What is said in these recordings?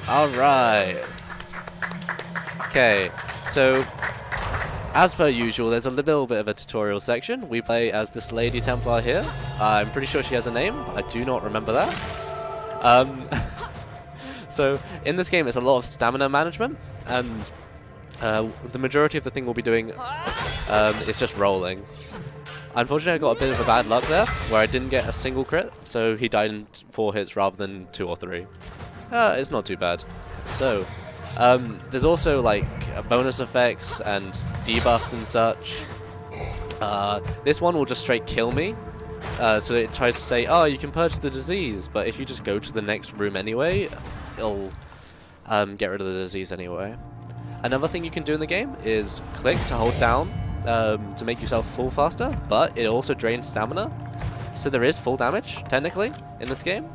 Alright. Okay, so as per usual, there's a little bit of a tutorial section. We play as this Lady Templar here. I'm pretty sure she has a name. I do not remember that. So in this game, it's a lot of stamina management, and the majority of the thing we'll be doing is just rolling. Unfortunately, I got a bit of a bad luck there, where I didn't get a single crit, so he died in 4 hits rather than 2 or 3. It's not too bad. So, there's also like bonus effects and debuffs and such. This one will just straight kill me. So it tries to say, oh, you can purge the disease, but if you just go to the next room anyway, it'll get rid of the disease anyway. Another thing you can do in the game is click to hold down to make yourself full faster, but it also drains stamina. So there is full damage, technically, in this game.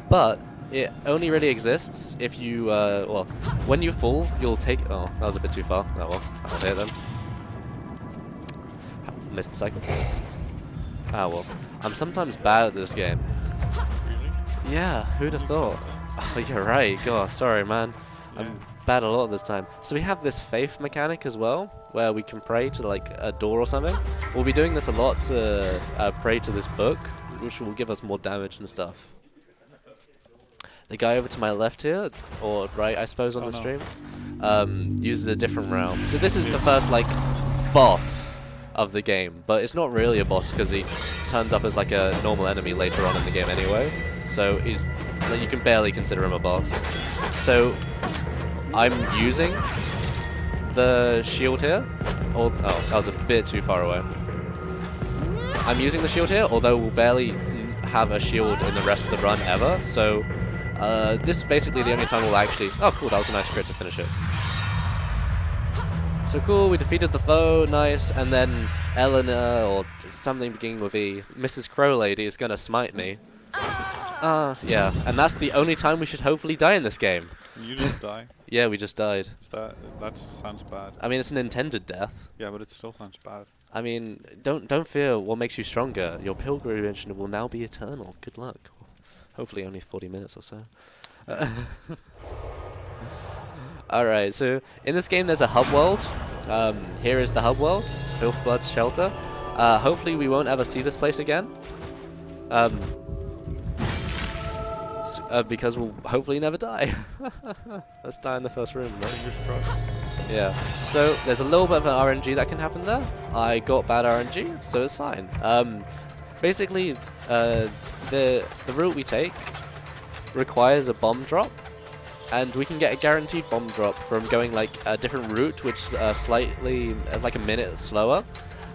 But it only really exists if you, well, when you fall, you'll take... Oh, that was a bit too far. Oh well, I'll hit them. Missed the cycle. Ah well. I'm sometimes bad at this game. Really? Yeah, who'd have thought? Oh, you're right. God, sorry, man. Yeah. I'm bad a lot this time. So we have this faith mechanic as well, where we can pray to like a door or something. We'll be doing this a lot to pray to this book, which will give us more damage and stuff. The guy over to my left here, or right, I suppose, on the stream, uses a different realm. So this is the first like boss of the game, but it's not really a boss because he turns up as like a normal enemy later on in the game anyway. So he's, you can barely consider him a boss. So I'm using the shield here. Oh, that was a bit too far away. I'm using the shield here, although we'll barely have a shield in the rest of the run ever. So this is basically the only time we'll actually... Oh, cool, that was a nice crit to finish it. So cool, we defeated the foe, nice, and then Eleanor, or something beginning with E, Mrs. Crow Lady, is gonna smite me. Yeah, and that's the only time we should hopefully die in this game. You just die? Yeah, we just died. That sounds bad. I mean, it's an intended death. Yeah, but it still sounds bad. I mean, don't fear what makes you stronger. Your pilgrimage will now be eternal. Good luck. Hopefully only 40 minutes or so. Alright, so in this game there's a hub world. Here is the hub world. It's Filthblood Shelter. Hopefully we won't ever see this place again. Because we'll hopefully never die. Let's die in the first room, right? Yeah. So there's a little bit of an RNG that can happen there. I got bad RNG, so it's fine. Basically, the route we take requires a bomb drop, and we can get a guaranteed bomb drop from going like a different route, which is slightly like a minute slower,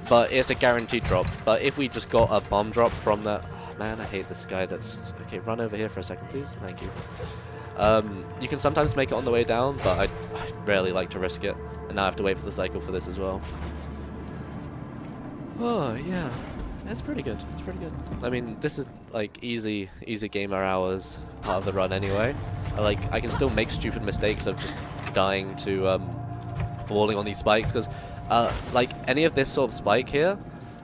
but it's a guaranteed drop. But if we just got a bomb drop from that, oh man, I hate this guy. That's okay. Run over here for a second, please. Thank you. You can sometimes make it on the way down, but I rarely like to risk it, and now I have to wait for the cycle for this as well. Oh yeah. It's pretty good. It's pretty good. I mean, this is like easy gamer hours part of the run anyway. I can still make stupid mistakes of just dying to falling on these spikes because like any of this sort of spike here,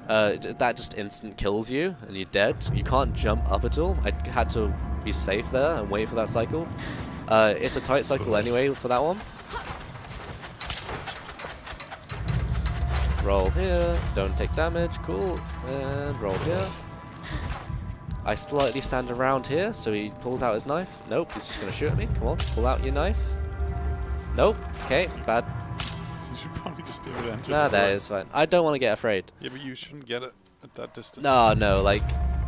that just instant kills you and you're dead. You can't jump up at all. I had to be safe there and wait for that cycle. It's a tight cycle anyway for that one. Roll here, don't take damage, cool, and roll here. I slightly stand around here, so he pulls out his knife. Nope, he's just going to shoot at me. Come on, pull out your knife. Nope, okay, bad. You should probably just be able to enter. Nah, that is fine. I don't want to get afraid. Yeah, but you shouldn't get it at that distance. No, like,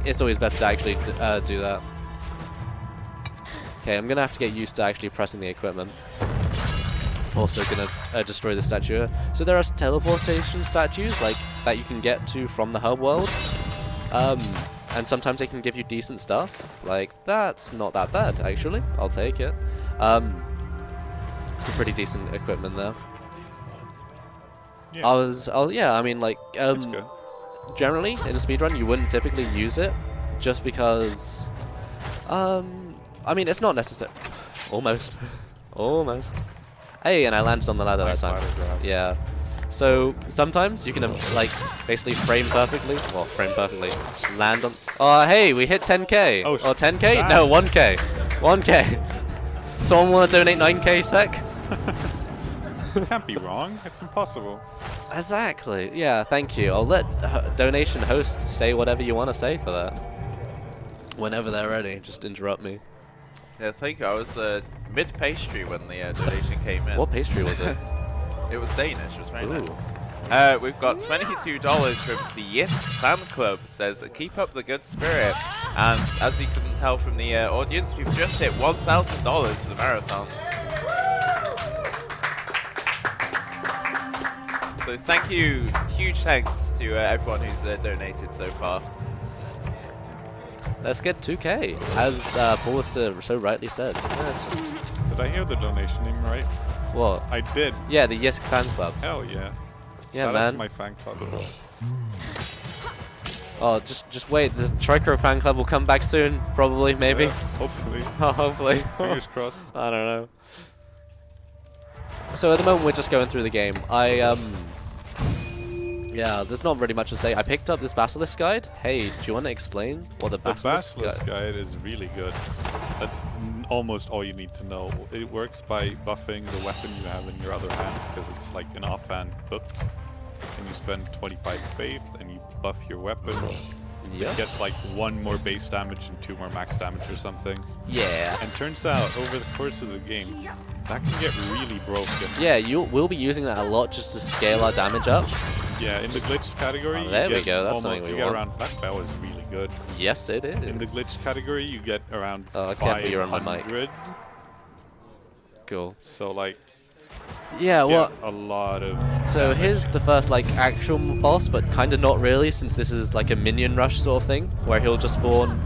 it's always best to actually do that. Okay, I'm going to have to get used to actually pressing the equipment. Also gonna destroy the statue. So there are teleportation statues like that you can get to from the hub world, and sometimes they can give you decent stuff. Like that's not that bad actually. I'll take it. Some pretty decent equipment there. Yeah. Yeah. I mean, like That's good. generally in a speedrun you wouldn't typically use it, just because. I mean, it's not necessary. Almost. Almost. Hey, and I landed on the ladder Nice that time. ladder grab. Yeah. So sometimes you can like basically frame perfectly. Well, frame perfectly. Just land on. Oh, hey, we hit 10k. Oh, or 10k? damn. No, 1k. 1k. Someone want to donate 9k sec? Can't be wrong. It's impossible. Exactly. Yeah, thank you. I'll let donation host say whatever you want to say for that. Whenever they're ready, just interrupt me. Yeah, thank you. I was mid-pastry when the donation came in. What pastry was it? It was Danish. It was very Ooh. nice. We've got $22 from the Yes Fan Club. Says, keep up the good spirit. And as you can tell from the audience, we've just hit $1,000 for the marathon. So thank you, huge thanks to everyone who's donated so far. Let's get 2k, as Paulister so rightly said. Yeah, it's just... Did I hear the donation name right? What? I did. Yeah, the Yes Fan Club. Hell yeah. Yeah, Shout out man. to my fan club. Oh, just wait. The Tricrow fan club will come back soon, probably, maybe. Yeah, hopefully. Oh, hopefully. Fingers crossed. I don't know. So at the moment we're just going through the game. Yeah, there's not really much to say. I picked up this Basilisk guide. Hey, do you want to explain what the Basilisk, guide is really good. That's almost all you need to know. It works by buffing the weapon you have in your other hand, because it's like an offhand book. And you spend 25 faith and you buff your weapon. Yeah. It gets like 1 more base damage and 2 more max damage or something. Yeah. And turns out, over the course of the game, that can get really broken. Yeah, we'll be using that a lot just to scale our damage up. Yeah, in the glitched category, Oh, there you we get go, that's almost, something we you get want. around, that bell is really good. Yes, it is. In the glitched category, you get around Oh, I can't hear on my mic. 500. Cool. So like, Yeah, well, a lot of. so here's the first like actual boss, but kind of not really, since this is like a minion rush sort of thing, where he'll just spawn.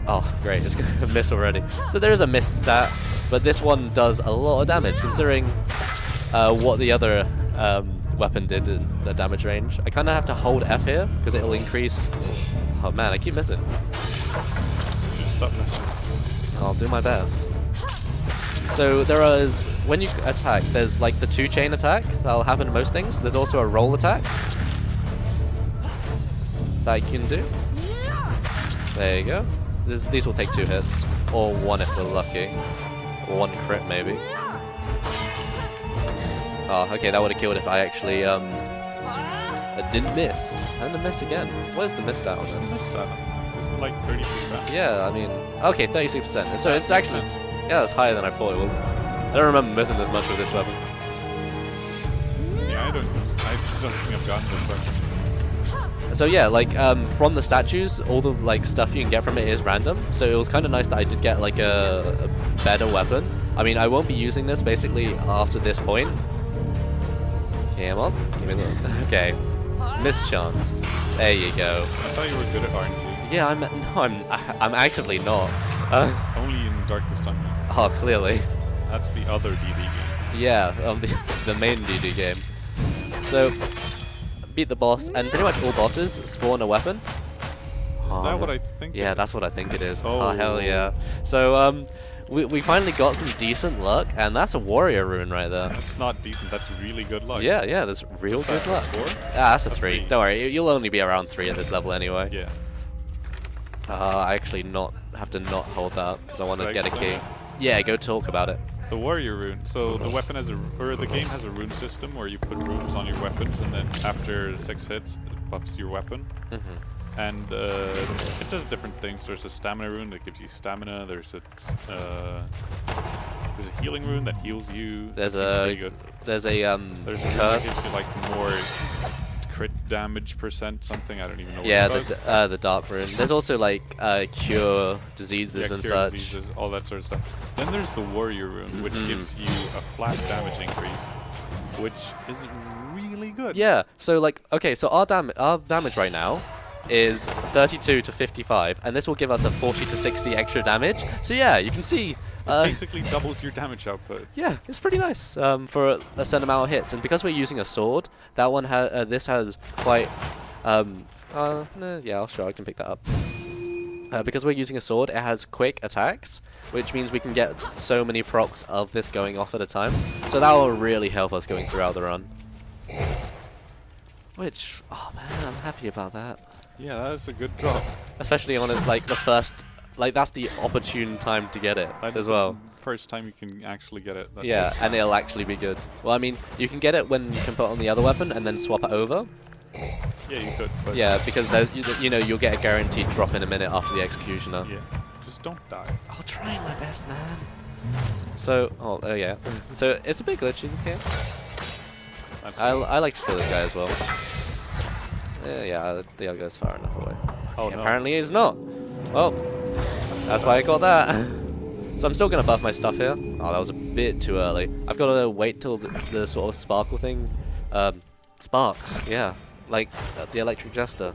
Oh, great! It's gonna miss already. So there is a miss stat, but this one does a lot of damage, considering what the other weapon did in the damage range. I kind of have to hold F here because it'll increase. Oh man, I keep missing. You should stop messing. I'll do my best. So there is, when you attack, there's like the 2-chain attack that'll happen in most things. There's also a roll attack that you can do. There you go. These will take 2 hits, or 1 if we're lucky, or 1 crit maybe. Oh, okay, that would have killed if I actually didn't miss. And a miss again. What is the miss stat on this? Missed that. Isn't it like 30%? Yeah, I mean, okay, 36%. So it's actually, yeah, that's higher than I thought it was. I don't remember missing this much with this weapon. Yeah, I don't think I've gotten this far. So yeah, like from the statues, all the like stuff you can get from it is random. So it was kind of nice that I did get like a better weapon. I mean, I won't be using this basically after this point. Come on, give me the okay. Miss chance. There you go. I thought you were good at RNG. Yeah, I'm actively not. Only in Darkest Dungeon. Oh, clearly. That's the other DD game. Yeah, the main DD game. So, beat the boss, and pretty much all bosses spawn a weapon. Is that what I think? Yeah, that's what I think it is. Oh. Oh, hell yeah. So, we finally got some decent luck, and that's a warrior rune right there. That's not decent. That's really good luck. Yeah, that's real What's good that, luck. 4? Ah, that's a That's 3. 3. Don't worry, you'll only be around 3 at this level anyway. Yeah. I actually have to not hold that because I want to Should I get a explain key. it? Yeah, go talk about it. The warrior rune. So the weapon has the game has a rune system where you put runes on your weapons, and then after 6 hits, it buffs your weapon. And it does different things. There's a stamina rune that gives you stamina. There's a healing rune that heals you. There's That seems pretty good. there's There's a rune that curse. gives you like more crit damage percent something. I don't even know. Yeah, what it does. the dark rune. There's also like cure diseases Yeah, and cure such. diseases, all that sort of stuff. Then there's the warrior rune, which gives you a flat damage increase, which is really good. Yeah. So like, okay, so our damage right now is 32 to 55, and this will give us a 40 to 60 extra damage. So yeah, you can see. Basically doubles your damage output. Yeah, it's pretty nice for a certain amount of hits, and because we're using a sword, that one this has quite. Yeah, sure, I can pick that up. Because we're using a sword, it has quick attacks, which means we can get so many procs of this going off at a time. So that will really help us going throughout the run. Which, oh man, I'm happy about that. Yeah, that's a good drop. Especially on its like the first, like that's the opportune time to get it That's as well. first time you can actually get it. That's Yeah, it. and it'll actually be good. Well, I mean, you can get it when you can put on the other weapon and then swap it over. Yeah, you could. But Yeah, because you know you'll get a guaranteed drop in a minute after the executioner. yeah, just don't die. I'll try my best, man. So, oh yeah. So it's a bit glitchy, this game. That's I like to kill this guy as well. Yeah, the other guy's far enough away. Oh, Okay, no. apparently he's not. Well, that's why I got that. So I'm still gonna buff my stuff here. Oh, that was a bit too early. I've got to wait till the sort of sparkle thing sparks. Yeah, like the electric jester.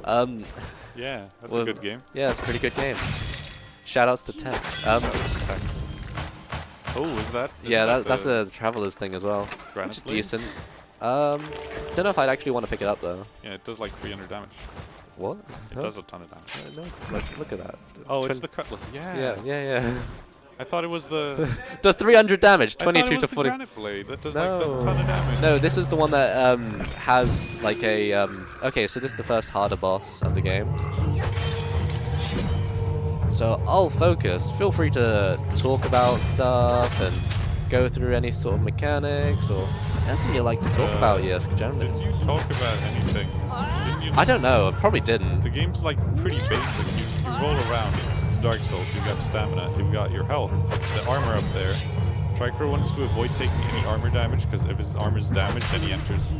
Yeah, that's Well, a good game. Yeah, it's a pretty good game. Shoutouts to Tech. Oh, is that? Yeah, Is that's the a Traveler's thing as well. Granite Which is blade? decent. Don't know if I'd actually want to pick it up though. Yeah, it does like 300 damage. What? It does a ton of damage. No, look at that. Oh, it's the cutlass. Yeah. Yeah. I thought it was the. Does 300 damage, I thought 22 it was to the 40. granite blade. That does No. like a ton of damage. No, this is the one that has like a okay, so this is the first harder boss of the game. So I'll focus. Feel free to talk about stuff and go through any sort of mechanics or anything you like to talk about. Yes, generally. Did you talk about anything? Didn't you? I don't know. I probably didn't. The game's like pretty basic. You roll around. It's Dark Souls. You've got stamina. You've got your health. The armor up there. Tricrow wants to avoid taking any armor damage because if his armor's damaged and he enters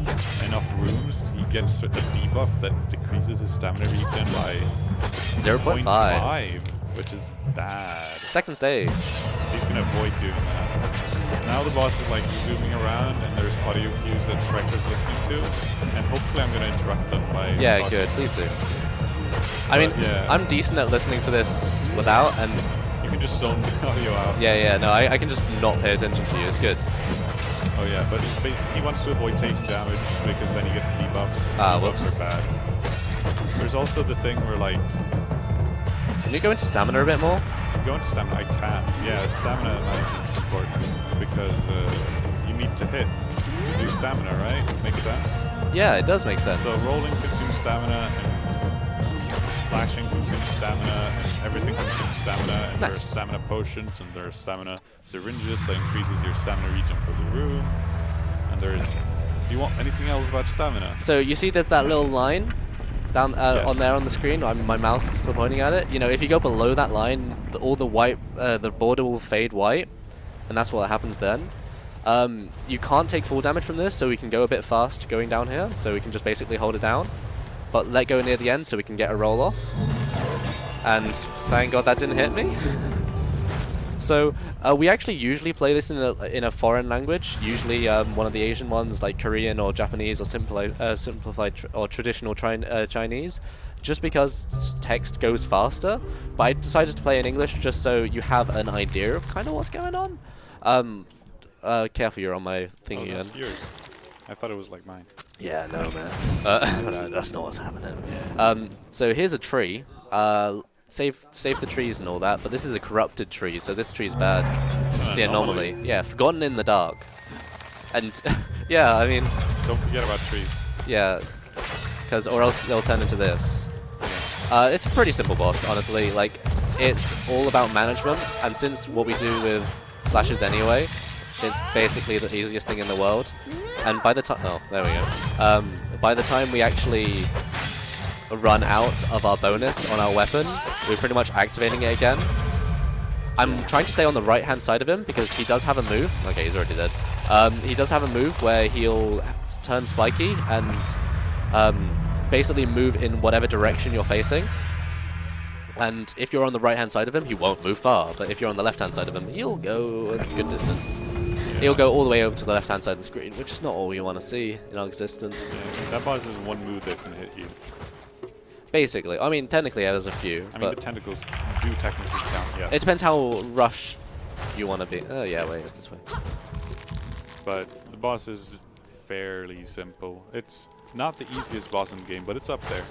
enough rooms, he gets a debuff that decreases his stamina regen by 0.5. 0.5, which is bad. Second stage. He's gonna avoid doing that. Now the boss is like zooming around and there's audio cues that Tricrow's listening to, and hopefully I'm gonna interrupt them by Yeah, talking. good. Please do. I mean, yeah. I'm decent at listening to this without, and You can just zone the audio out. yeah, no, I can just not pay attention to you. It's good. Oh yeah, but he wants to avoid taking damage because then he gets debuffs. Ah, Debuffs whoops. are bad. There's also the thing where like Can you go into stamina a bit more? go into stamina. I can. Yeah, stamina is important because you need to hit to do stamina, right? Makes sense. Yeah, it does make sense. So rolling consumes stamina, and slashing consumes stamina, and everything consumes stamina. And there are Nice. stamina potions, and there are stamina syringes that increases your stamina regen for the room. And there's. Do you want anything else about stamina? So you see there's that little line down Yes. on there on the screen. My mouse is still pointing at it. You know, if you go below that line, all the white, the border will fade white, and that's what happens then. You can't take full damage from this, so we can go a bit fast going down here. So we can just basically hold it down, but let go near the end so we can get a roll off. And thank God that didn't hit me. So we actually usually play this in a foreign language, usually one of the Asian ones like Korean or Japanese or simplified or traditional Chinese, just because text goes faster. But I decided to play in English just so you have an idea of kind of what's going on. Careful, you're on my thing Oh, again. that's yours. I thought it was like mine. Yeah, no, man. That's not what's happening. So here's a tree. Save the trees and all that, but this is a corrupted tree, so this tree's bad. It's the anomaly. Yeah, forgotten in the dark. And yeah, I mean, Don't forget about trees. yeah, or else they'll turn into this. It's a pretty simple boss, honestly. Like, it's all about management, and since what we do with slashes anyway, it's basically the easiest thing in the world. And by the time, oh, there we go. By the time we actually run out of our bonus on our weapon, we're pretty much activating it again. I'm trying to stay on the right hand side of him because he does have a move. Okay, he's already dead. He does have a move where he'll turn spiky and basically move in whatever direction you're facing. And if you're on the right hand side of him, he won't move far. But if you're on the left hand side of him, he'll go a good distance. He'll go all the way over to the left hand side of the screen, which is not all we want to see in our existence. Yeah, that boss has one move that can hit you. Basically, I mean, technically there's a few, I mean, but the tentacles do technically count, yes. it depends how rush you want to be. Oh yeah, wait, it's this way. But the boss is fairly simple. It's not the easiest boss in the game, but it's up there.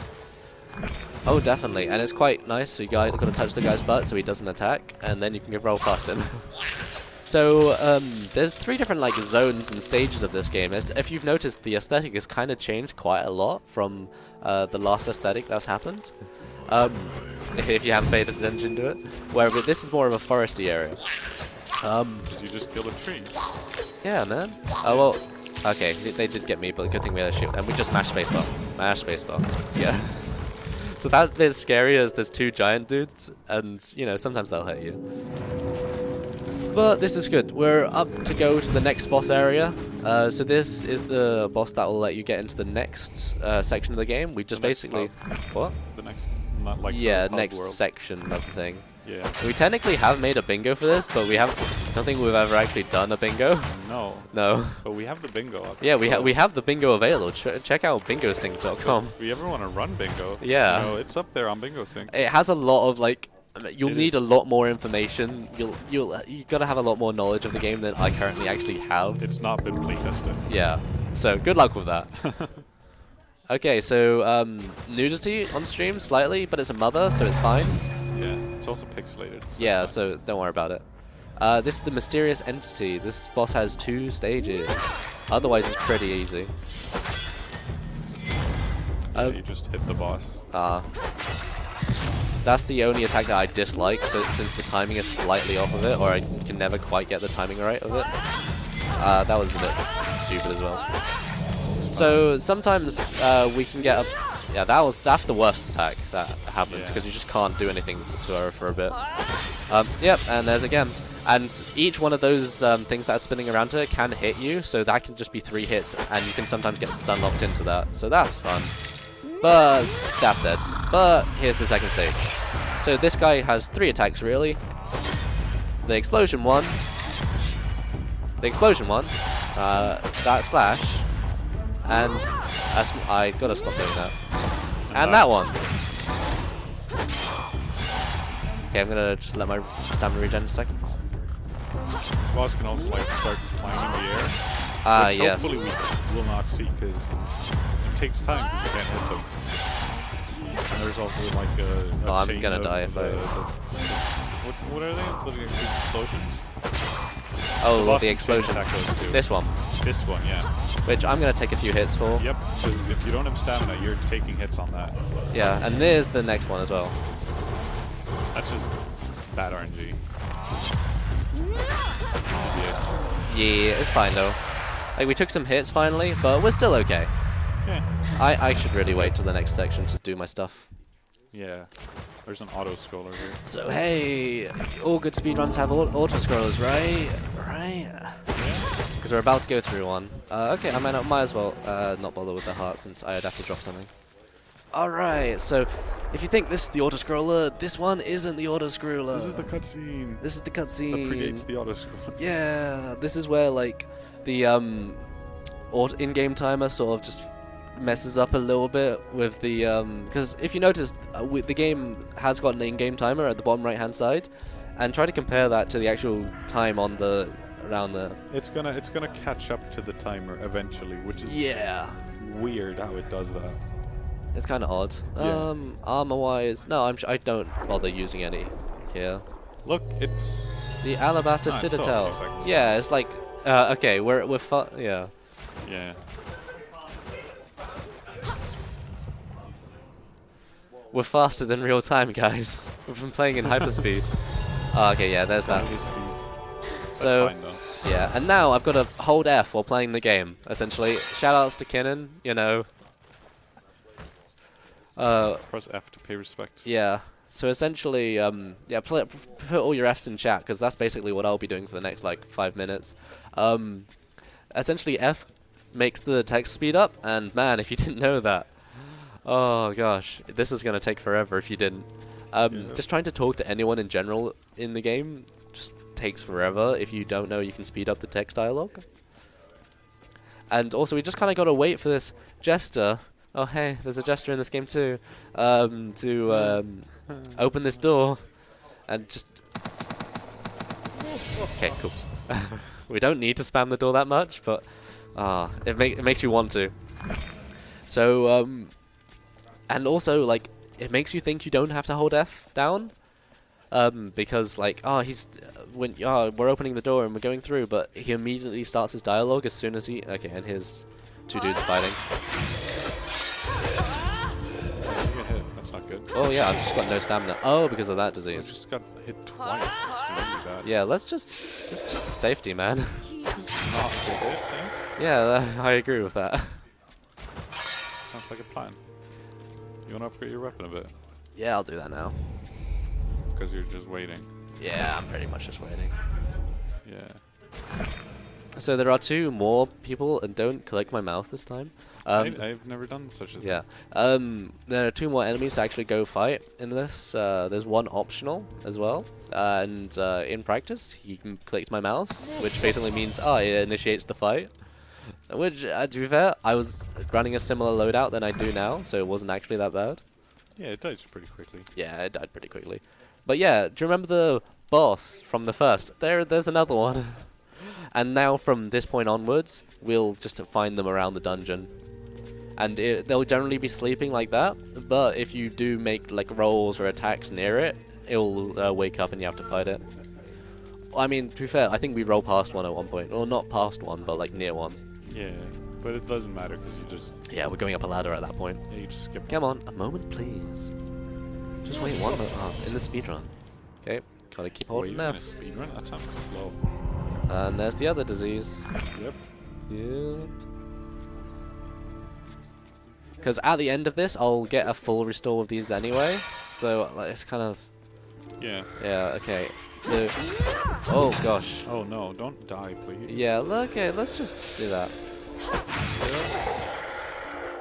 Oh, definitely, and it's quite nice. So you got to touch the guy's butt so he doesn't attack, and then you can roll past him. So there's 3 different like zones and stages of this game. If you've noticed, the aesthetic has kind of changed quite a lot from the last aesthetic that's happened. if you haven't paid attention to it. Where this is more of a foresty area. You just killed a tree. Yeah, man. Oh well. Okay, they did get me, but good thing we had a shield, and we just mashed spacebar. Mash spacebar. Yeah. So that bit's scary as there's two giant dudes, and you know sometimes they'll hit you. But this is good. We're up to go to the next boss area. So this is the boss that will let you get into the next section of the game. We just basically what? The next, not like Yeah, sort of next world. section of the thing. Yeah. We technically have made a bingo for this, but we haven't. I don't think we've ever actually done a bingo. No. No. But we have the bingo up. Yeah, so we have the bingo available. Check out bingosync.com. if you ever want to run bingo, Yeah. you know, it's up there on BingoSync. It has a lot of like. You'll It need is. a lot more information. You gotta have a lot more knowledge of the game than I currently actually have. It's not been playtested. Yeah. So good luck with that. Okay, so nudity on stream slightly, but it's a mother, so it's fine. Yeah. It's also pixelated. So Yeah, it's fine. so don't worry about it. This is the mysterious entity. This boss has 2 stages. Otherwise, it's pretty easy. Yeah, you just hit the boss. That's the only attack that I dislike, so since the timing is slightly off of it, or I can never quite get the timing right of it. That was a bit stupid as well. So sometimes we can get a... Yeah, that's the worst attack that happens, because you just can't do anything to her for a bit. Yep, and there's again. And each one of those things that are spinning around her can hit you, so that can just be 3 hits, and you can sometimes get stun locked into that. So that's fun. But that's dead. But here's the second stage. So this guy has 3 attacks really. The explosion one. The explosion one. That slash. And I gotta stop doing that. And that one. Okay, I'm gonna just let my stamina regen a second. The boss can also like start flying in the air. Which Yes. hopefully we will not see because it takes time because you can't hit them. And there's also like a Oh, I'm chain gonna of die if I... what are they? The explosions? Oh, boss the can explosion. chain attack those too. This one. This one, yeah. Which I'm gonna take a few hits for. Yep, because if you don't have stamina, you're taking hits on that. Yeah, and there's the next one as well. That's just bad RNG. Yeah. Yeah, it's fine though. Like, we took some hits finally, but we're still okay. Yeah. I should really wait till the next section to do my stuff. Yeah. There's an auto scroller here. So hey, all good speedruns have auto scrollers, right? Right? Yeah. Because we're about to go through one. Okay, I might as well not bother with the heart since I'd have to drop something. Alright, so if you think this is the auto scroller, this one isn't the auto scroller. This is the cutscene. This is the That cutscene. predates the auto scroller. Yeah, this is where like the in-game timer sort of just messes up a little bit with the because if you notice, the game has got an in-game timer at the bottom right-hand side, and try to compare that to the actual time on the around the. It's gonna catch up to the timer eventually, which is weird how it does that. It's kind of odd. Yeah. Armor-wise, no, I don't bother using any here. Look, it's The Alabaster it's still a few Citadel. seconds. Yeah, it's like okay, we're yeah. yeah. We're faster than real time, guys. We've been playing in hyperspeed. Oh, okay, yeah, there's that. That's speed. So, That's fine though. yeah, and now I've got to hold F while playing the game, essentially. Shoutouts to Kinnan, you know. Press F to pay respects. Yeah, so essentially, yeah, put all your Fs in chat, because that's basically what I'll be doing for the next, like, 5 minutes. Essentially, F makes the text speed up, and man, if you didn't know that, oh gosh, this is going to take forever if you didn't. Just trying to talk to anyone in general in the game just takes forever. If you don't know, you can speed up the text dialogue. And also, we just kind of got to wait for this jester. Oh hey, there's a jester in this game too. To open this door and just. Okay, cool. We don't need to spam the door that much, but it makes you want to. So and also like it makes you think you don't have to hold F down. Because like we're opening the door and we're going through, but he immediately starts his dialogue as soon as he and here's 2 dudes fighting. You get hit. That's not good. Oh yeah, I've just got no stamina. Oh, because of that I disease. just got hit twice. That's really bad. Yeah, let's just safety, man. Just not get it, thanks. Yeah, I agree with that. Sounds like a plan. You want to upgrade your weapon a bit? Yeah, I'll do that now. Because you're just waiting. Yeah, I'm pretty much just waiting. Yeah. So there are 2 more people, and don't collect my mouse this time. I've never done such a thing. Yeah. There are 2 more enemies to actually go fight in this. There's one optional as well. And in practice, you can collect my mouse, which basically means, it initiates the fight. Which, to be fair, I was running a similar loadout than I do now, so it wasn't actually that bad. Yeah, it dies pretty quickly. Yeah, it died pretty quickly. But yeah, do you remember the boss from the first? There's another one. And now from this point onwards, we'll just find them around the dungeon. And they'll generally be sleeping like that, but if you do make like rolls or attacks near it, it'll wake up and you have to fight it. I mean, to be fair, I think we roll past one at one point. Or not past one, but like near one. Yeah, but it doesn't matter because you just... Yeah, we're going up a ladder at that point. Yeah, you just skip. Come on, a moment please. Just wait one moment. Oh, in the speedrun. Okay, gotta keep holding Wait, F. in a speedrun? That sounds slow. And there's the other disease. Yep. Yep. Because at the end of this, I'll get a full restore of these anyway. So like, it's kind of... Yeah. Yeah, okay. So... Oh, gosh. Oh no, don't die, please. Yeah, okay, let's just do that.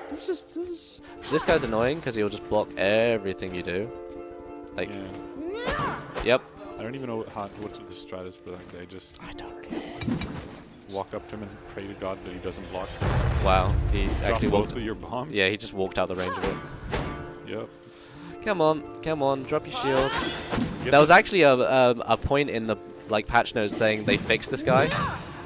Let's just... This guy's annoying because he'll just block everything you do. Like... Yeah. Yep. I don't even know what's the strat is for that guy. Just I don't really know. walk up to him and pray to God that he doesn't block. Wow, he Drop actually both walked... of your bombs. Yeah, he just walked out the range of it. Yep. Come on, drop your shield. Get There was actually a point in the like patch notes saying they fixed this guy,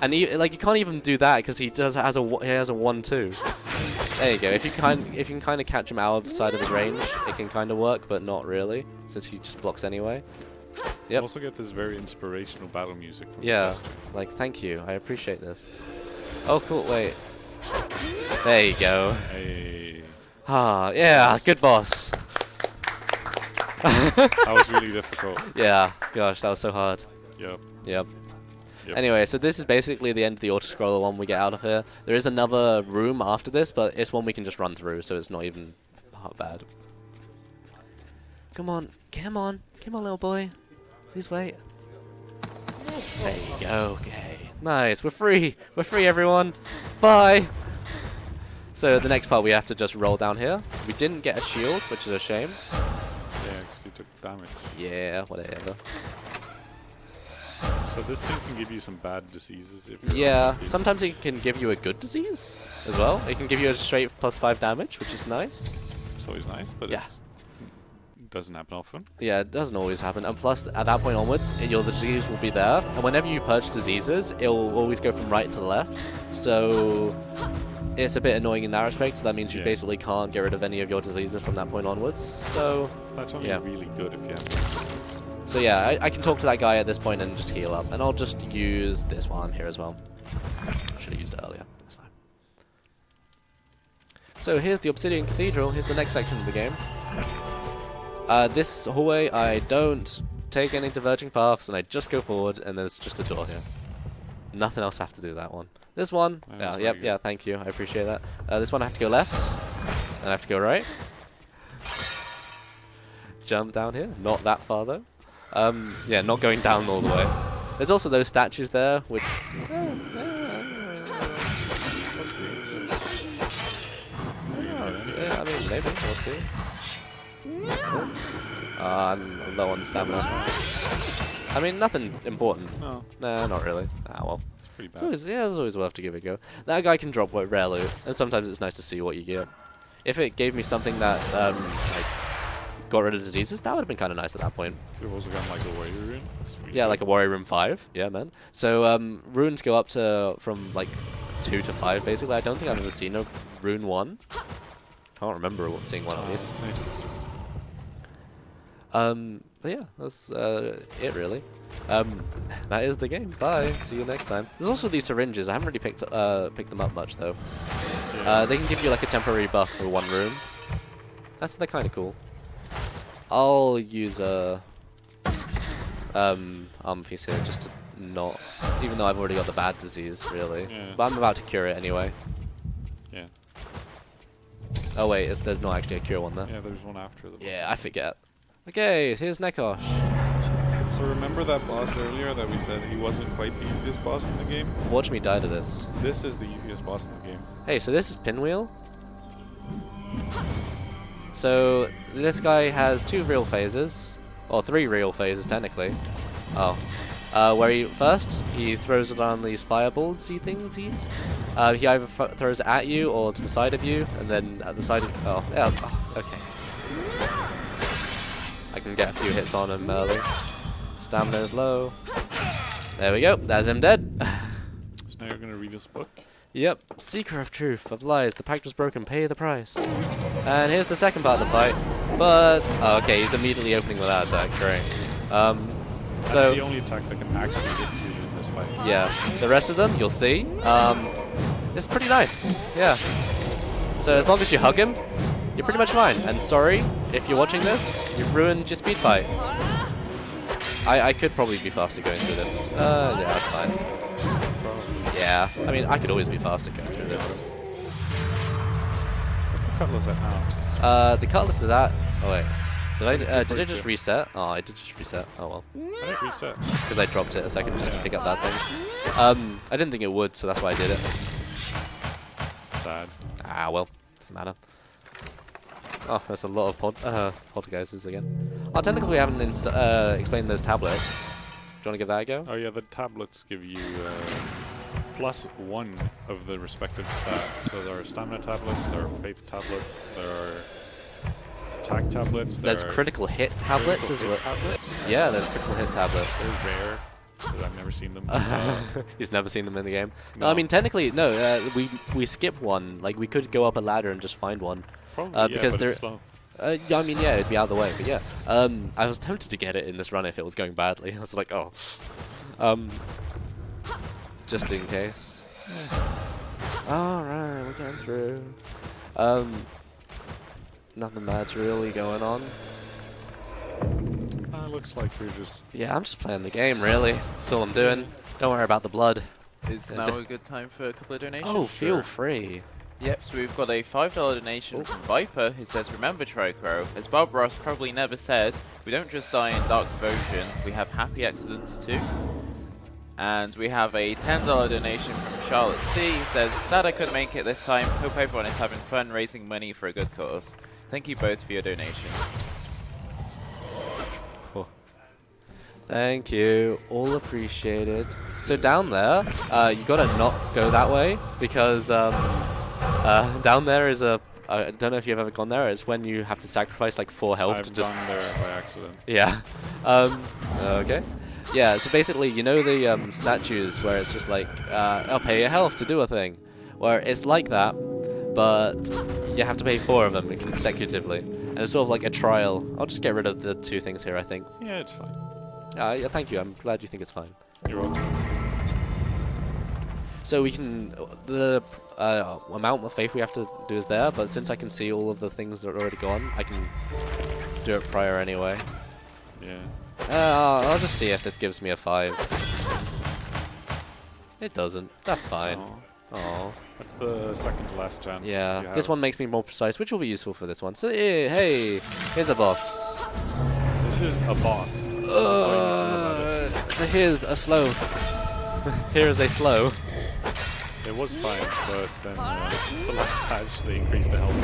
and you can't even do that because he has a 1-2. There you go. If you can kind of catch him outside of his range, it can kind of work, but not really since he just blocks anyway. You Yep. also get this very inspirational battle music from Yeah. the Jester. Like thank you. I appreciate this. Oh cool. Wait. There you go. Hey. Ah yeah. Good boss. That was really difficult. Yeah. Gosh, that was so hard. Yep. Yep. Yep. Anyway, so this is basically the end of the auto-scroller one we get out of here. There is another room after this, but it's one we can just run through, so it's not even bad. Come on, little boy. Please wait. There you go, okay. Nice, we're free, everyone. Bye. So the next part we have to just roll down here. We didn't get a shield, which is a shame. Yeah, because you took damage. Yeah, whatever. So this thing can give you some bad diseases if you're Yeah, unlucky. sometimes it can give you a good disease as well. It can give you a straight +5 damage, which is nice. It's always nice, but Yeah. it doesn't happen often. Yeah, it doesn't always happen. And plus, at that point onwards, your disease will be there. And whenever you purge diseases, it will always go from right to left. So it's a bit annoying in that respect. So that means you Yeah. basically can't get rid of any of your diseases from that point onwards. So, That's only Yeah. really good if you have diseases. so yeah, I can talk to that guy at this point and just heal up. And I'll just use this while I'm here as well. Should have used it earlier. That's fine. So here's the Obsidian Cathedral. Here's the next section of the game. This hallway, I don't take any diverging paths, and I just go forward, and there's just a door here. Nothing else I have to do that one. This one, That yeah, was yep, very yeah, thank you, I appreciate that. This one I have to go left, and I have to go right. Jump down here, not that far though. Yeah, not going down all the way. There's also those statues there, which... Yeah, I mean, maybe, we'll see. I'm low on stamina. I mean, nothing important. No, Nah, not really. Ah, well. it's pretty It's bad. always, yeah, it's always worth to give it a go. That guy can drop rare loot, and sometimes it's nice to see what you get. If it gave me something that, like, got rid of diseases, that would have been kind of nice at that point. Could have also gotten like a warrior rune. That's really Yeah, good. like a Warrior Room 5. Yeah, man. So, runes go up to, from, like, 2 to 5, basically. I don't think I've ever seen a Rune 1. Can't remember seeing one at least. But yeah, that's it really. That is the game. Bye. See you next time. There's also these syringes. I haven't really picked them up much though. They can give you like a temporary buff for one room. They're kind of cool. I'll use a armor piece here just to not, even though I've already got the bad disease, really. Yeah. But I'm about to cure it anyway. Yeah. Oh wait, there's not actually a cure one there. Yeah, there's one after the boss. Yeah, I forget. Okay, here's Nekosh. So remember that boss earlier that we said he wasn't quite the easiest boss in the game? Watch me die to this. This is the easiest boss in the game. Hey, so this is Pinwheel. So this guy has 2 real phases, or 3 real phases technically. Oh. Where he throws it on these fireballsy thingies. He either throws it at you or to the side of you, and then at the side of okay. I can get a few hits on him early. Stamina's low. There we go. That's him dead. So now you're gonna read this book. Yep. Seeker of truth, of lies. The pact was broken. Pay the price. And here's the second part of the fight. But okay, he's immediately opening with that attack. Great. That's So the only attack that can actually hit you in this fight. yeah, the rest of them you'll see. It's pretty nice. Yeah. So as long as you hug him, you're pretty much fine. And sorry if you're watching this, you've ruined your speed fight. I could probably be faster going through this. Yeah, that's fine. Yeah, I mean, I could always be faster going through this. What's the cutlass at now? The cutlass is at. Oh wait, did I Pretty just good. reset? Oh, I did just reset. Oh well, I didn't reset. because I dropped it a second just to yeah. pick up that thing. I didn't think it would, so that's why I did it. Sad. Ah well, doesn't matter. Oh, there's a lot of poltergeists again. Oh, technically we haven't explained those tablets. Do you want to give that a go? Oh yeah, the tablets give you +1 of the respective stat. So there are stamina tablets, there are faith tablets, there are attack tablets. There's critical hit tablets as well. Tablets. Yeah, there's critical hit tablets. They're rare, because I've never seen them. He's never seen them in the game. No, No. I mean technically no. We skip one. Like we could go up a ladder and just find one. Probably, yeah, because but they're. it's slow. Yeah, I mean, yeah, it'd be out of the way, but yeah. I was tempted to get it in this run if it was going badly. I was like, oh. Just in case. Alright, we're getting through. Nothing bad's really going on. Looks like you're just... Yeah, I'm just playing the game, really. That's all I'm doing. Don't worry about the blood. Is now a good time for a couple of donations? Oh, feel free. Yep, so we've got a $5 donation from Viper who says, remember Tricrow, as Bob Ross probably never said, we don't just die in Dark Devotion, we have happy accidents too. And we have a $10 donation from Charlotte C who says, sad I couldn't make it this time, hope everyone is having fun raising money for a good cause. Thank you both for your donations. Cool. Thank you, all appreciated. So down there, you gotta not go that way, because down there is a, I don't know if you've ever gone there, it's when you have to sacrifice like 4 health to I've just... gone there by accident. Yeah. Okay. Yeah, so basically, you know the statues where it's just like, I'll pay your health to do a thing. Where it's like that, but you have to pay 4 of them consecutively. And it's sort of like a trial. I'll just get rid of the 2 things here, I think. Yeah, it's fine. Yeah, thank you, I'm glad you think it's fine. You're welcome. So we can, the amount of faith we have to do is there, but since I can see all of the things that are already gone, I can do it prior anyway. Yeah. I'll just see if this gives me a 5. It doesn't. That's fine. Aw. Oh. That's the second to last chance. Yeah, you this have. one makes me more precise, which will be useful for this one. So, hey, here's a boss. This is a boss. That's all you need to know about it. So here's a slow. Here's a slow. It was fine, but then the last patch they increased the health.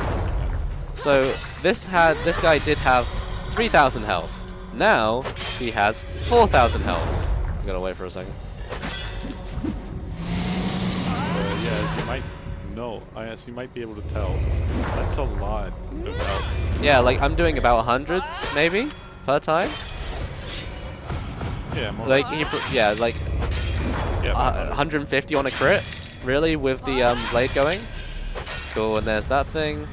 So this guy did have 3,000 health. Now he has 4,000 health. I'm gonna wait for a second. Yeah, as you might know, as you might be able to tell, that's a lot of health. Yeah, like I'm doing about hundreds maybe per time. Yeah, more Like yeah, 150 on a crit. Really, with the blade going. Cool, and there's that thing.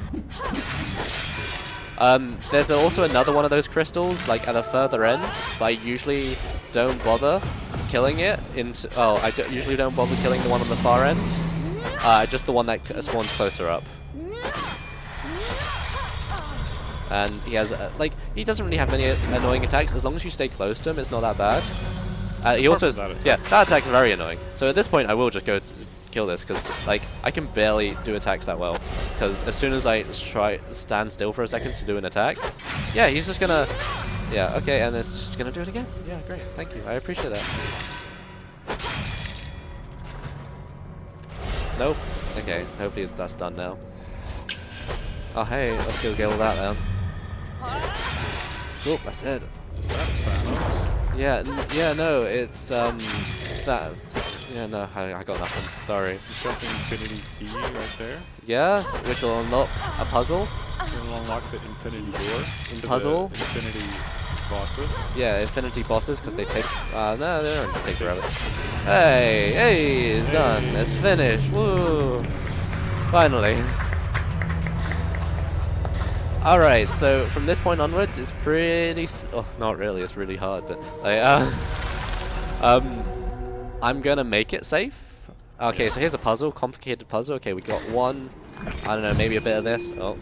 There's also another one of those crystals, like at the further end, but I usually don't bother killing it. Usually don't bother killing the one on the far end. Just the one that spawns closer up. and he has like he doesn't really have many annoying attacks. As long as you stay close to him, it's not that bad. He also has, that attack is very annoying. So at this point, I will just go kill this because like I can barely do attacks that well. Because as soon as I stand still for a second to do an attack, yeah, he's just gonna, yeah, okay, and it's just gonna do it again. Yeah, great, thank you, I appreciate that. Nope. Okay, hopefully that's done now. Oh hey, let's go get all that then. Oh, that's it. Is that Thanos? Yeah, no, it's that. Yeah, no, I got nothing. Sorry. You got the infinity key right there. Yeah, which will unlock a puzzle. It'll unlock the infinity door. To Puzzle. The infinity bosses. Yeah, infinity bosses because they take. No, they don't take forever. Hey, it's done. It's finished. Woo! Finally. Alright, so from this point onwards, it's pretty. Oh, not really. It's really hard, but like, I'm gonna make it safe. Okay, so here's a puzzle, complicated puzzle. Okay, we got one. I don't know, maybe a bit of this. Oh,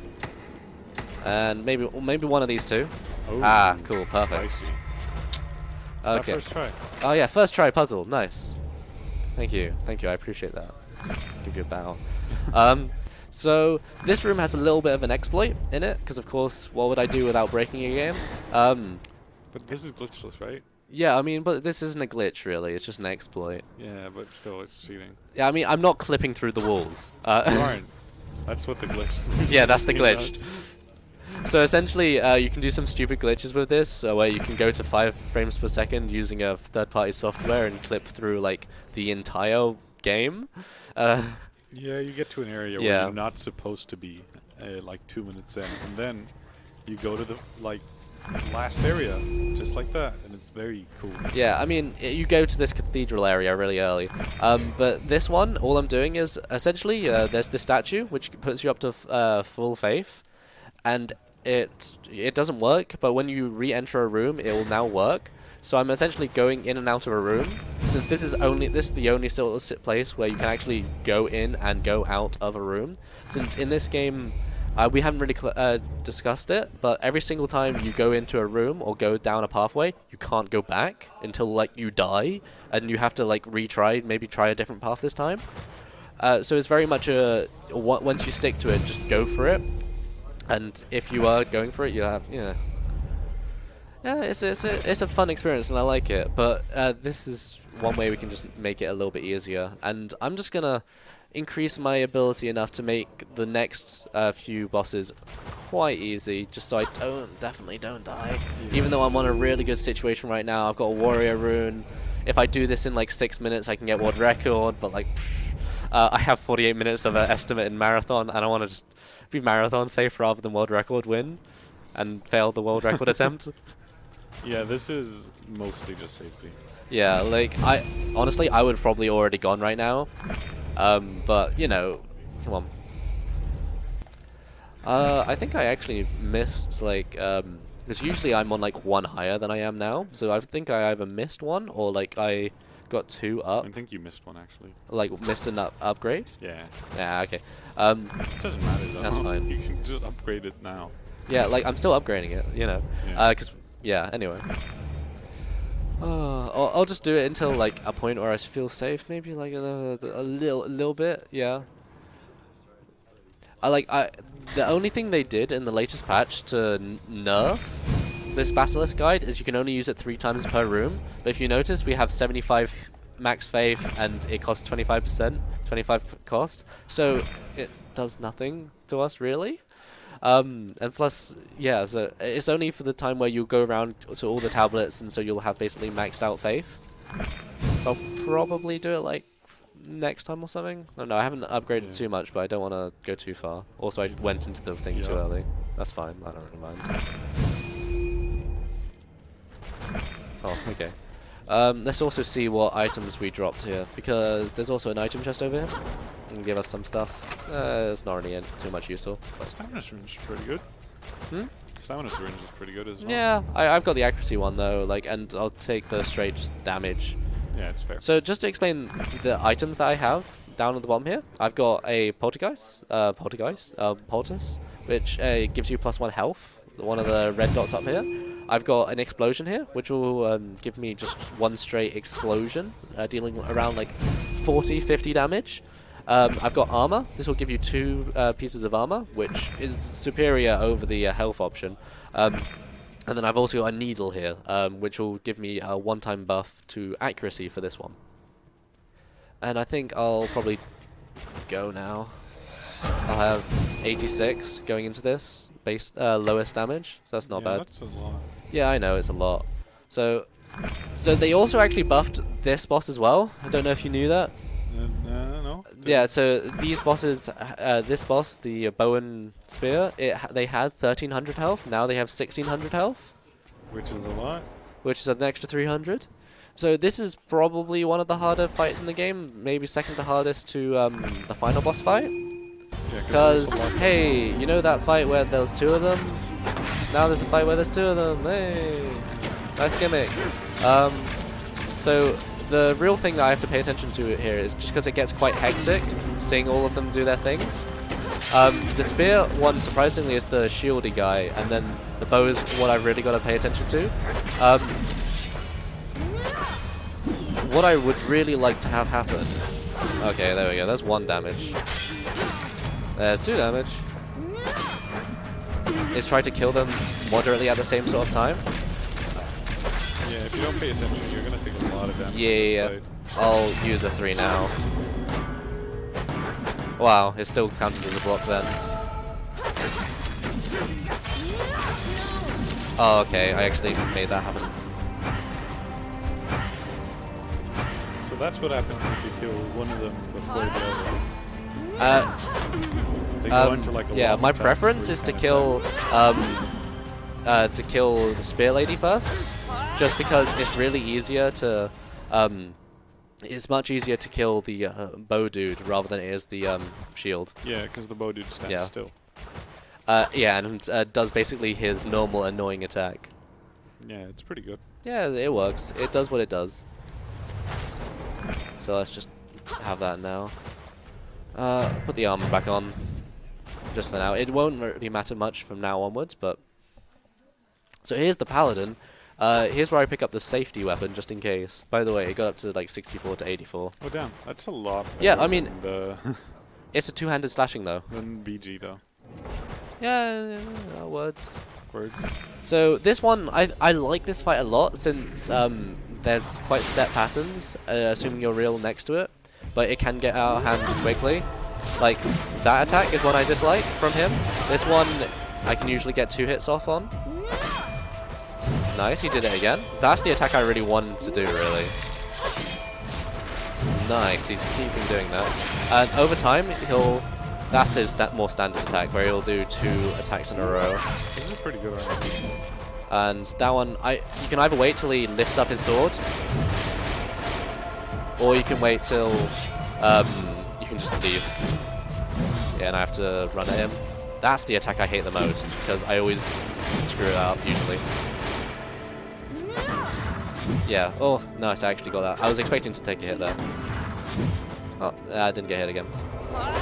and maybe one of these two. Oh, ah, cool, perfect. Spicy. Okay. First try. Oh yeah, first try puzzle. Nice. Thank you. I appreciate that. Give you a bow. So this room has a little bit of an exploit in it, because of course, what would I do without breaking a game? But this is glitchless, right? Yeah, I mean, but this isn't a glitch really. It's just an exploit. Yeah, but still, it's cheating. Yeah, I mean, I'm not clipping through the walls. You aren't. That's what the glitch. Yeah, that's the glitch. So essentially, you can do some stupid glitches with this, where you can go to 5 frames per second using a third-party software and clip through like the entire game. Yeah, you get to an area where you're not supposed to be, like 2 minutes in, and then you go to the last area, just like that, and it's very cool. Yeah, I mean, you go to this cathedral area really early, but this one, all I'm doing is essentially there's this statue which puts you up to full faith, and it doesn't work, but when you re-enter a room, it will now work. So I'm essentially going in and out of a room. Since this is the only sort of place where you can actually go in and go out of a room. Since in this game, we haven't really discussed it, but every single time you go into a room or go down a pathway, you can't go back until like you die, and you have to like retry, maybe try a different path this time. So it's very much once you stick to it, just go for it. And if you are going for it, you have yeah, it's a fun experience and I like it, but this is one way we can just make it a little bit easier. And I'm just gonna increase my ability enough to make the next few bosses quite easy, just so I definitely don't die. Yeah. Even though I'm on a really good situation right now, I've got a warrior rune. If I do this in like 6 minutes, I can get world record. But like, I have 48 minutes of an estimate in marathon, and I want to just be marathon safe rather than world record win and fail the world record attempt. Yeah, this is mostly just safety. Yeah, like honestly I would probably already gone right now, but you know, come on. I think I actually missed like because usually I'm on like 1 higher than I am now, so I think I either missed one or like I got 2 up. I think you missed one actually. Like missed an upgrade? Yeah. Yeah, okay. It doesn't matter though. That's fine. You can just upgrade it now. Yeah, like I'm still upgrading it, you know. Yeah. Yeah, anyway. I'll just do it until like a point where I feel safe, maybe like a little bit, yeah. The only thing they did in the latest patch to nerf this Basilisk guide is you can only use it 3 times per room. But if you notice, we have 75 max faith and it costs 25%, 25 cost. So it does nothing to us really. And plus, yeah, so it's only for the time where you go around to all the tablets, and so you'll have basically maxed out faith. So I'll probably do it like next time or something. No, I haven't upgraded too much, but I don't want to go too far. Also, I went into the thing too early. That's fine, I don't really mind. Oh, okay. Let's also see what items we dropped here, because there's also an item chest over here. And give us some stuff. It's not really too much useful. But Stamina Syringe is pretty good. Stamina Syringe is pretty good as well. Yeah, I've got the accuracy one though, like, and I'll take the straight just damage. Yeah, it's fair. So just to explain the items that I have down at the bottom here, I've got a Poultice, which gives you +1 health one of the red dots up here, I've got an explosion here, which will give me just one straight explosion, dealing around like 40, 50 damage. I've got armor. This will give you 2 pieces of armor, which is superior over the health option. And then I've also got a needle here, which will give me a one-time buff to accuracy for this one. And I think I'll probably go now. I'll have 86 going into this, base lowest damage, so that's not bad. That's a lot. Yeah, I know, it's a lot. So they also actually buffed this boss as well. I don't know if you knew that. No. Yeah, so these bosses, this boss, the Bowen Spear, they had 1300 health, now they have 1600 health. Which is a lot. Which is an extra 300. So this is probably one of the harder fights in the game, maybe second to hardest to the final boss fight. Because, hey, you know that fight where there was 2 of them? Now there's a fight where there's 2 of them, hey! Nice gimmick. So the real thing that I have to pay attention to here is just because it gets quite hectic, seeing all of them do their things. The spear one, surprisingly, is the shieldy guy, and then the bow is what I've really got to pay attention to. What I would really like to have happen... Okay, there we go, there's 1 damage. There's 2 damage. Is try to kill them moderately at the same sort of time. Yeah, if you don't pay attention, you're going to take a lot of damage. Yeah. I'll use a 3 now. Wow, it still counts as a block then. Oh, okay, I actually made that happen. So that's what happens if you kill one of them before the other. They go into like a yeah, my preference is to kill the spear lady first, just because it's really easier to it's much easier to kill the bow dude rather than it is the shield. Yeah, because the bow dude stands still. Yeah, and does basically his normal annoying attack. Yeah, it's pretty good. Yeah, it works. It does what it does. So let's just have that now. Put the armor back on. Just for now. It won't really matter much from now onwards, but... So here's the paladin. Here's where I pick up the safety weapon, just in case. By the way, it got up to like 64 to 84. Oh damn, that's a lot. Yeah, I mean... It's a two-handed slashing, though. Than BG, though. Yeah, words. Words. So this one, I like this fight a lot, since there's quite set patterns, assuming you're real next to it. But it can get out of hand quickly. Like, that attack is one I dislike from him. This one, I can usually get 2 hits off on. Nice, he did it again. That's the attack I really wanted to do, really. Nice, he's keeping doing that. And over time, that's his more standard attack, where he'll do 2 attacks in a row. This is pretty good right. And that one, you can either wait till he lifts up his sword, or you can wait till you can just leave. Yeah, and I have to run at him. That's the attack I hate the most, because I always screw it up, usually. Yeah, oh, nice, I actually got that. I was expecting to take a hit there. Oh, I didn't get hit again.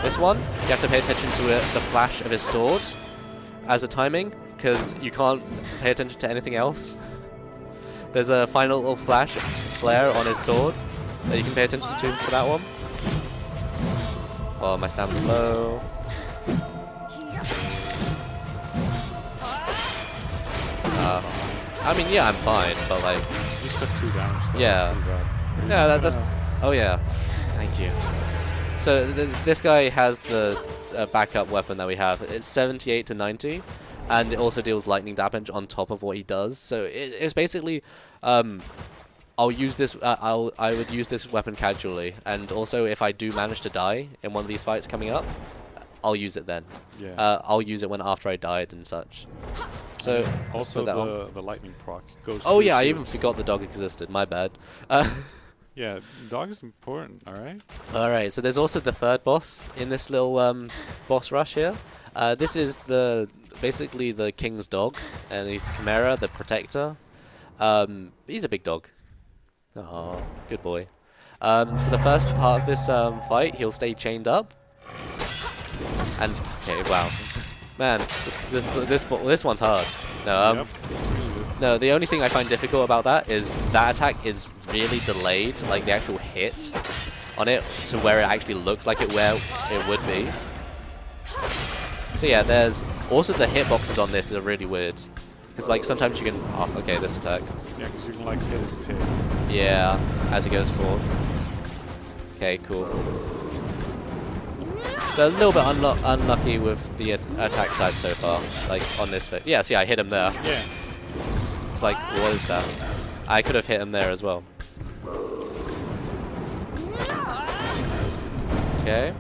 This one, you have to pay attention to the flash of his sword as a timing, because you can't pay attention to anything else. There's a final little flare on his sword that you can pay attention to for that one. Oh, my stamina's low. I mean, yeah, I'm fine, but like... You took 2 damage. Though. Yeah. Yeah, that's... Oh, yeah. Thank you. So, this guy has the backup weapon that we have. It's 78 to 90, and it also deals lightning damage on top of what he does. So, it's basically... I'll use this. I would use this weapon casually, and also if I do manage to die in one of these fights coming up, I'll use it then. Yeah. I'll use it when after I died and such. So also the lightning proc goes. Oh yeah, I even forgot the dog existed. My bad. Yeah, dog is important. All right. All right. So there's also the third boss in this little boss rush here. This is basically the king's dog, and he's the Chimera, the protector. He's a big dog. Oh, good boy. For the first part of this fight, he'll stay chained up. And, okay, wow. Man, this one's hard. No, Yep. no. The only thing I find difficult about that is that attack is really delayed, like the actual hit on it, to where it actually looks like where it would be. So yeah, there's also the hitboxes on this are really weird, because like sometimes you can. Oh, okay, this attack. Yeah, because you can like hit his tail. Yeah, as it goes forward. Okay, cool. So a little bit unlucky with the attack type so far, like on this bit. Yeah, see, I hit him there. Yeah. It's like, what is that? I could have hit him there as well. Okay.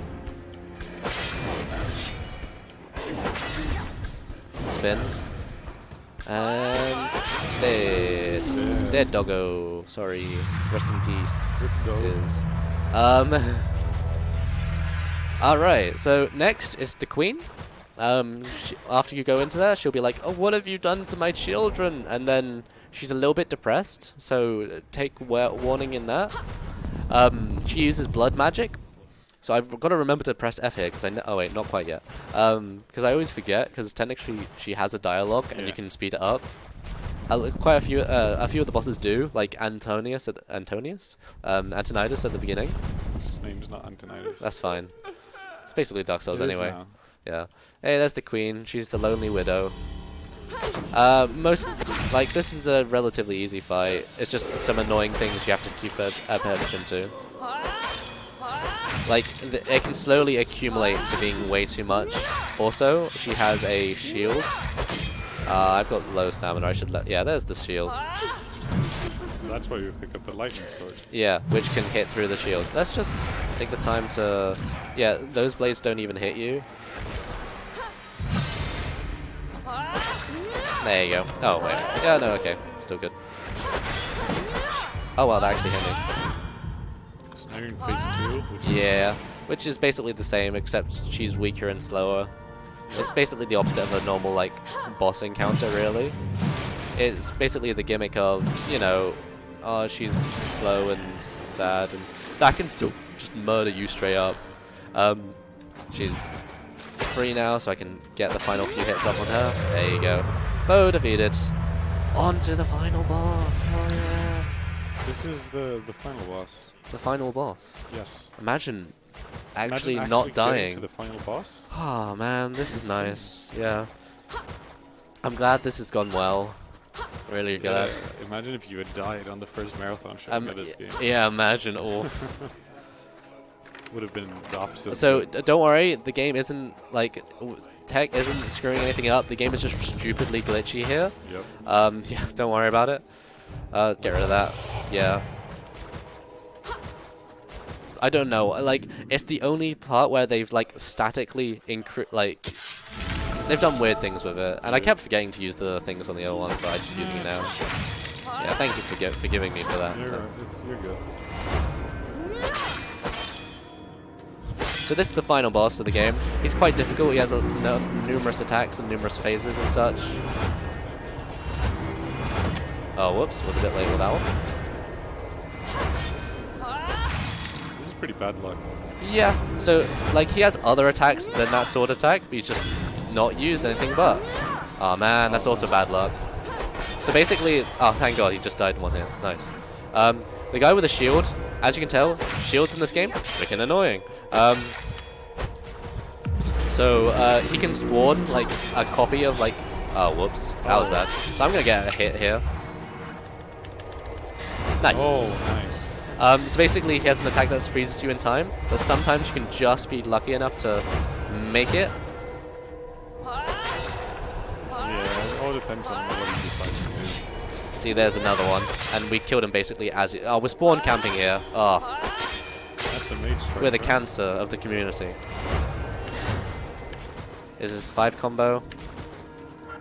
Spin. And dead. Dead doggo. Sorry. Rest in peace. Alright, so next is the queen. After you go into there, she'll be like, oh, what have you done to my children? And then she's a little bit depressed, so take warning in that. She uses blood magic. So I've got to remember to press F here, because I know... Oh, wait, not quite yet. Because I always forget, because technically she has a dialogue, and you can speed it up. Quite a few of the bosses do, like Antonius at Antonidas at the beginning. His name's not Antonidas. That's fine. It's basically Dark Souls It is anyway. now. Yeah. Hey, there's the queen. She's the lonely widow. This is a relatively easy fight. It's just some annoying things you have to keep attention to. Like, it can slowly accumulate to being way too much. Also, she has a shield. I've got low stamina. I should let... Yeah, there's the shield. That's why you pick up the lightning sword. Yeah, which can hit through the shield. Let's just take the time to... Yeah, those blades don't even hit you. There you go. Oh, wait. Yeah, no, okay. Still good. Oh, well, that actually hit me. So now you're in phase 2. Which is basically the same, except she's weaker and slower. It's basically the opposite of a normal, like, boss encounter, really. It's basically the gimmick of, you know, oh, she's slow and sad, and that can still just murder you straight up. She's free now, so I can get the final few hits up on her. There you go. Foe defeated. On to the final boss. Oh, yeah. This is the final boss. The final boss. Yes. Imagine actually Imagine not getting dying. to the final boss. Oh man, this is nice. Yeah. I'm glad this has gone well. Really glad. Yeah, imagine if you had died on the first marathon showing of this game. Yeah, imagine. Oh. Would have been the opposite. So don't worry, the game isn't like tech isn't screwing anything up. The game is just stupidly glitchy here. Yep. Yeah, don't worry about it. Get rid of that. Yeah. I don't know. Like, it's the only part where they've like statically they've done weird things with it, and I kept forgetting to use the things on the other one, but I'm just using it now. Yeah, thank you for forgiving me for that. You're good. So this is the final boss of the game. He's quite difficult. He has numerous attacks and numerous phases and such. Oh, whoops. Was a bit late with that one. This is pretty bad luck. Yeah. So, like, he has other attacks than that sword attack, but he's just not used anything but. Oh, man. That's also bad luck. So basically... Oh, thank God. He just died in one hit. Nice. The guy with the shield, as you can tell, shields in this game, freaking annoying. He can spawn like a copy of like... Oh, whoops. That was bad. So I'm going to get a hit here. Nice. Oh, nice. So basically he has an attack that freezes you in time, but sometimes you can just be lucky enough to make it. Yeah, it all depends on what you decide to do. See, there's another one. And we killed him basically as... Oh, we're spawn camping here. Oh. That's a mage strike. We're the cancer of the community. Is this 5 combo?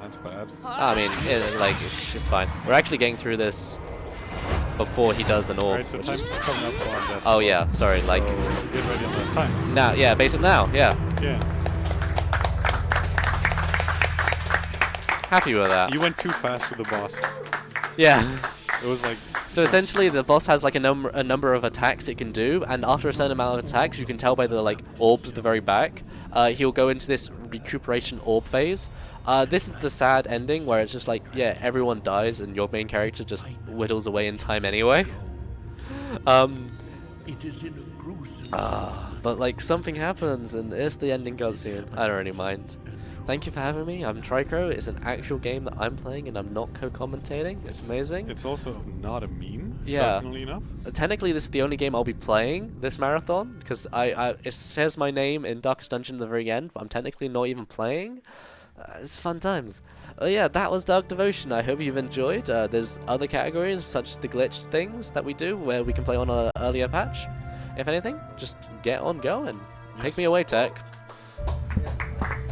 That's bad. I mean, it's fine. We're actually getting through this before he does an orb. Alright, so time's coming up on that. Oh yeah, sorry, like... So get ready on that time. Now, yeah, basically now, yeah. Yeah. Happy with that. You went too fast with the boss. Yeah. It was like... So essentially the boss has like a number of attacks it can do, and after a certain amount of attacks, you can tell by the like orbs at the very back, he'll go into this recuperation orb phase. This is the sad ending where it's just like, yeah, everyone dies and your main character just whittles away in time anyway. But like something happens and it's the ending cutscene. I don't really mind. Thank you for having me. I'm Tricrow. It's an actual game that I'm playing and I'm not co-commentating. It's amazing. It's also not a meme, yeah. shockingly enough. Technically, this is the only game I'll be playing this marathon because it says my name in Darkest Dungeon at the very end, but I'm technically not even playing. It's fun times. Yeah, that was Dark Devotion. I hope you've enjoyed. There's other categories such as the glitched things that we do where we can play on an earlier patch. If anything, just get on going. Take me away, Tech.